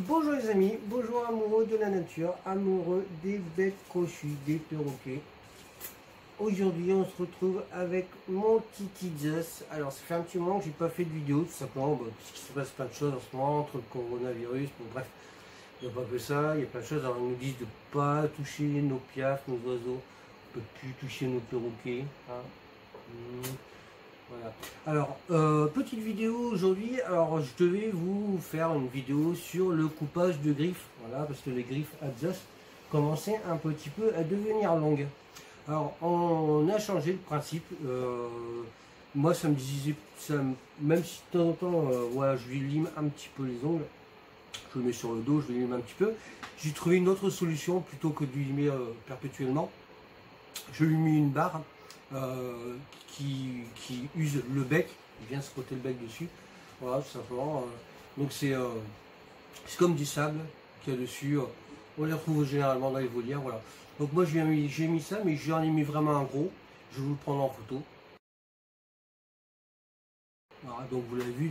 Bonjour les amis, bonjour amoureux de la nature, amoureux des bêtes crochues, des perroquets. Aujourd'hui on se retrouve avec mon Titi Zeus. Alors ça fait un petit moment que j'ai pas fait de vidéo, tout simplement parce qu'il se passe plein de choses en ce moment, entre le coronavirus, bon bref, il n'y a pas que ça, il y a plein de choses. Alors ils nous disent de pas toucher nos piafs, nos oiseaux, on peut plus toucher nos perroquets. Hein. Voilà. Alors, petite vidéo aujourd'hui. Alors, je devais vous faire une vidéo sur le coupage de griffes. Voilà, parce que les griffes Zeus commençaient un petit peu à devenir longues. Alors, on a changé le principe. Moi, ça me disait, même si de temps en temps, voilà, je lui lime un petit peu les ongles. Je le mets sur le dos, je lui lime un petit peu. J'ai trouvé une autre solution plutôt que de lui limer perpétuellement. Je lui mets une barre. Qui use le bec, il vient se frotter le bec dessus, voilà tout simplement. Donc c'est comme du sable qu'il y a dessus, on les retrouve généralement dans les volières, voilà. Donc moi j'ai mis ça, mais j'en ai mis vraiment un gros, je vais vous le prendre en photo. Voilà, donc vous l'avez vu,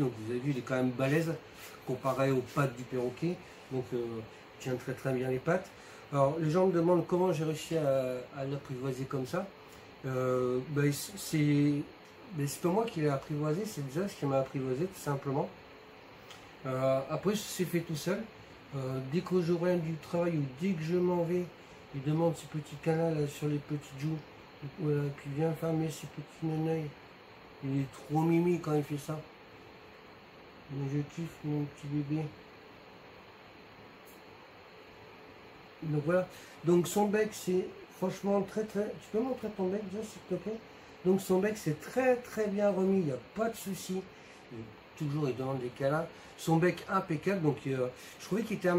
il est quand même balèze comparé aux pattes du perroquet, donc il tient très très bien les pattes. Alors les gens me demandent comment j'ai réussi à l'apprivoiser comme ça. C'est pas moi qui l'ai apprivoisé, c'est Zeus qui m'a apprivoisé tout simplement. Après, c'est fait tout seul. Dès que j'aurai du travail ou dès que je m'en vais, il demande ce petit canal sur les petites joues. Voilà, puis il vient fermer ses petits neneuils. Il est trop mimi quand il fait ça. Mais je kiffe mon petit bébé. Donc voilà. Donc son bec, c'est franchement très. Tu peux montrer ton bec, Zeus, s'il te plaît? Donc son bec c'est très très bien remis, il n'y a pas de souci. Toujours il demande des câlins. Son bec impeccable, donc je trouvais qu'il était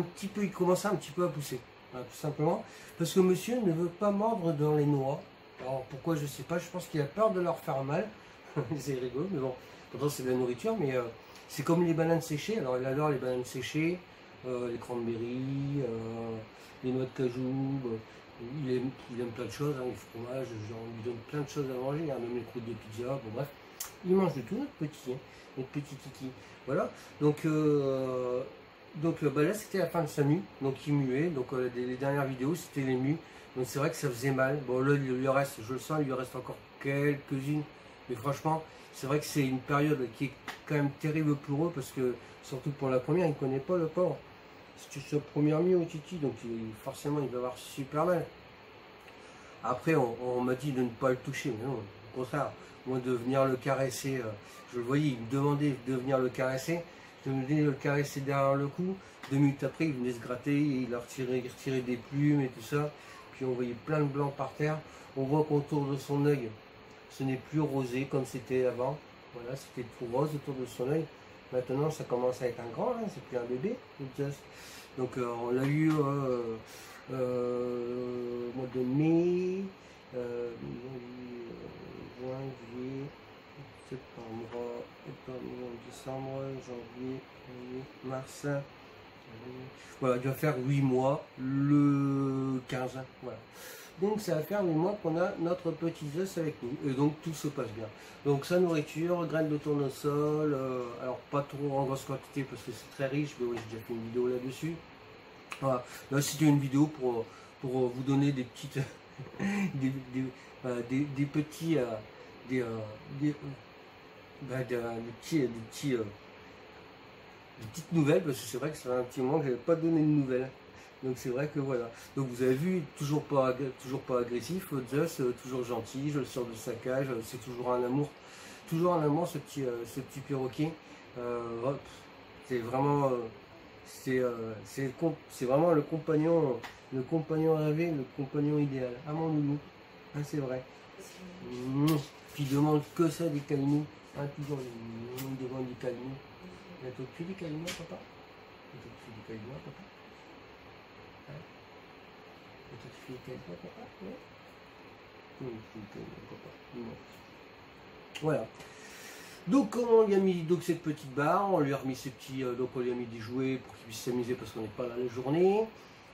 il commençait un petit peu à pousser. Voilà, tout simplement. Parce que monsieur ne veut pas mordre dans les noix. Alors pourquoi je sais pas, je pense qu'il a peur de leur faire mal. C'est rigolo, mais bon, pourtant c'est de la nourriture, mais c'est comme les bananes séchées. Alors il adore les bananes séchées, les cranberries, les noix de cajou. Il aime plein de choses, hein, le fromage, on lui donne plein de choses à manger, hein, même les croûtes de pizza, bon bref. Il mange de tout, notre petit Titi. Voilà, donc là c'était la fin de sa mue, donc il muait, donc les dernières vidéos c'était les mues, donc c'est vrai que ça faisait mal. Bon là il lui reste, je le sens, il lui reste encore quelques-unes, mais franchement, c'est vrai que c'est une période qui est quand même terrible pour eux, parce que, surtout pour la première, il ne connaît pas le porc. C'est sa première mue au Titi, donc forcément il va avoir super mal. Après on m'a dit de ne pas le toucher, mais non, au contraire, moi de venir le caresser, je le voyais, il me demandait de venir le caresser, je venais le caresser derrière le cou, 2 minutes après il venait se gratter, il retirait des plumes et tout ça, puis on voyait plein de blanc par terre, on voit qu'autour de son œil, ce n'est plus rosé comme c'était avant, voilà, c'était tout rose autour de son œil. Maintenant, ça commence à être un grand, hein, c'est plus un bébé. Donc, on l'a eu au mois de mai, juin, juillet, septembre, octobre, décembre, janvier, mars. Voilà, il doit faire 8 mois, le 15. Voilà. Donc ça va faire 8 mois qu'on a notre petit Zeus avec nous. Et donc tout se passe bien. Donc sa nourriture, graines de tournesol, alors pas trop en grosse quantité parce que c'est très riche, mais oui, j'ai déjà fait une vidéo là-dessus. Voilà. Là c'était une vidéo pour vous donner des petites des petits des petites nouvelles, parce que c'est vrai que ça fait un petit moment que je n'avais pas donné de nouvelles. Donc c'est vrai que voilà. Donc vous avez vu, toujours pas agressif, Zeus, toujours gentil, je le sors de sa cage, c'est toujours un amour ce petit perroquet. C'est vraiment c'est vraiment le compagnon rêvé, le compagnon idéal. Ah mon loulou, ah, c'est vrai. Puis il demande que ça des câlinous, hein, toujours il demande des câlinous. Il y a tout des câlinous, papa? Il y a tout des câlinous, papa? Hein? Il y a tout des câlinous, papa? Ouais. Oui, des câlinous, papa. Non. Voilà. Donc on lui a mis donc cette petite barre, on lui a remis ses petits, donc on lui a mis des jouets pour qu'il puisse s'amuser parce qu'on n'est pas là la journée.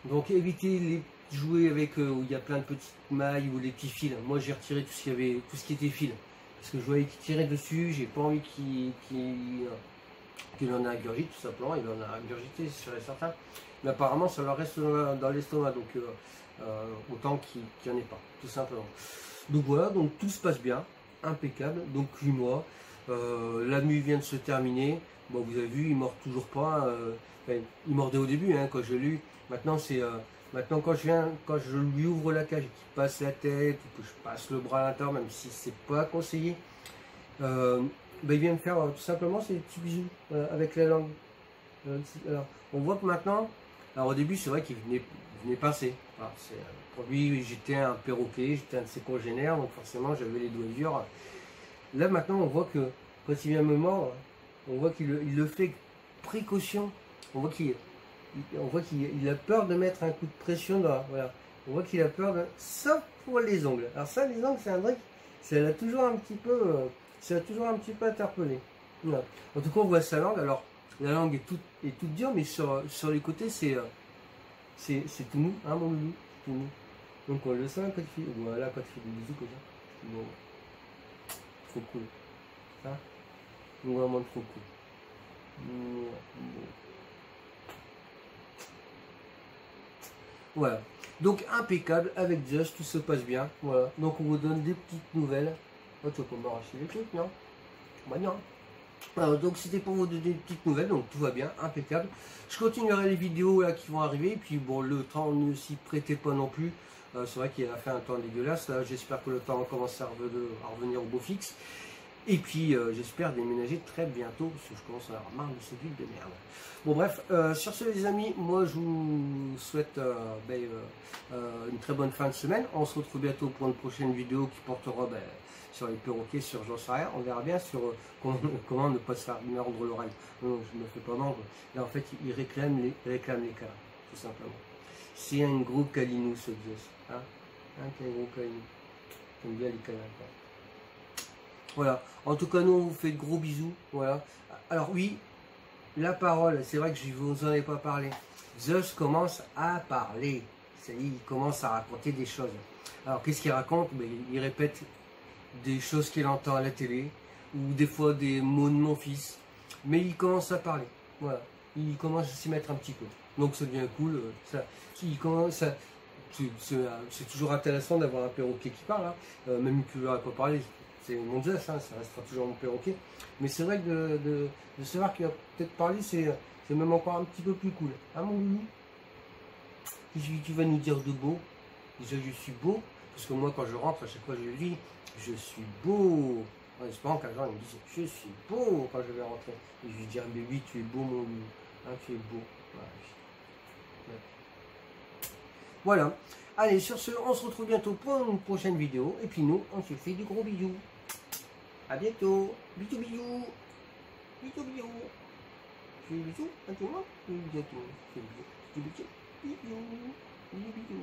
Donc éviter les jouets avec où il y a plein de petites mailles ou les petits fils. Moi j'ai retiré tout ce qui était fil. Parce que je voyais qu'il tirait dessus, j'ai pas envie qu'il qu'il en a ingurgité tout simplement, il en a ingurgité sur les certains, mais apparemment ça leur reste dans l'estomac, donc autant qu'il n'y en ait pas, tout simplement. Donc voilà, donc tout se passe bien, impeccable, donc 8 mois, la nuit vient de se terminer, bon vous avez vu, il ne mord toujours pas, enfin, il mordait au début hein, quand je l'ai lu, maintenant c'est... maintenant quand je lui ouvre la cage et qu'il passe la tête, ou que je passe le bras à l'intérieur, même si c'est pas conseillé, ben, il vient me faire tout simplement ces petits bisous avec la langue. Alors, on voit que maintenant, alors au début c'est vrai qu'il venait pincer. Alors, pour lui j'étais un perroquet, j'étais un de ses congénères, donc forcément j'avais les doigts durs. Là maintenant on voit que quand il vient me mordre, on voit qu'il le fait avec précaution. On voit qu'il a peur de mettre un coup de pression dans, voilà. On voit qu'il a peur de, sauf pour les ongles. Alors ça, les ongles, c'est un truc, ça l'a toujours un petit peu, interpellé. Voilà. En tout cas, on voit sa langue. Alors, la langue est toute dure, mais sur les côtés, c'est tout mou, hein, mon loulou, tout mou. Donc on le sent quand il fait, voilà, quand il fait des bisous comme ça. Bon, trop cool. Ça, vraiment trop cool. Bon. Voilà, donc impeccable avec Just, tout se passe bien. Voilà, donc on vous donne des petites nouvelles. Oh, tu vas pas m'arracher les trucs, non? Bah non. Alors, donc c'était pour vous donner des petites nouvelles, donc tout va bien, impeccable. Je continuerai les vidéos là qui vont arriver, puis bon, le temps ne s'y prêtait pas non plus. C'est vrai qu'il a fait un temps dégueulasse, là j'espère que le temps commence à revenir au beau fixe. Et puis j'espère déménager très bientôt, parce que je commence à avoir marre de cette ville de merde. Bon bref, sur ce les amis, moi je vous souhaite une très bonne fin de semaine. On se retrouve bientôt pour une prochaine vidéo qui portera sur les perroquets, sur j'en sais rien. On verra bien sur comment ne pas se faire mordre l'oreille. Non, je ne me fais pas mordre. Là en fait, il réclame les câlins, tout simplement. C'est un gros câlinou ce Zeus. Hein, c'est un gros câlinou. J'aime bien les câlins. Voilà, en tout cas nous on vous fait de gros bisous, voilà. Alors oui, la parole, c'est vrai que je vous en ai pas parlé. Zeus commence à parler, il commence à raconter des choses. Alors qu'est-ce qu'il raconte? Il répète des choses qu'il entend à la télé, ou des fois des mots de mon fils, mais il commence à parler, voilà. Il commence à s'y mettre un petit peu, donc ça devient cool, c'est toujours intéressant d'avoir un perroquet qui parle, hein. Même qu'il n'aurait pas parlé. C'est mon Zeus, hein, ça restera toujours mon perroquet. Mais c'est vrai que de savoir qu'il va peut-être parler, c'est même encore un petit peu plus cool. Hein, mon loulou? Tu vas nous dire de beau? Déjà, je suis beau. Parce que moi, quand je rentre, à chaque fois je le dis, je suis beau. En espérant qu'un jour, il me dise, je suis beau quand je vais rentrer. Et je lui dis, ah, mais oui, tu es beau, mon loulou. Hein, tu es beau. Voilà. Allez, sur ce, on se retrouve bientôt pour une prochaine vidéo. Et puis nous, on se fait du gros bisous. A bientôt. Bisous, bisous. Bisous, bisous. Tu fais des bisous à tout le monde? Bisous à tout le monde. Bisous, bisous. Bisous, bisous.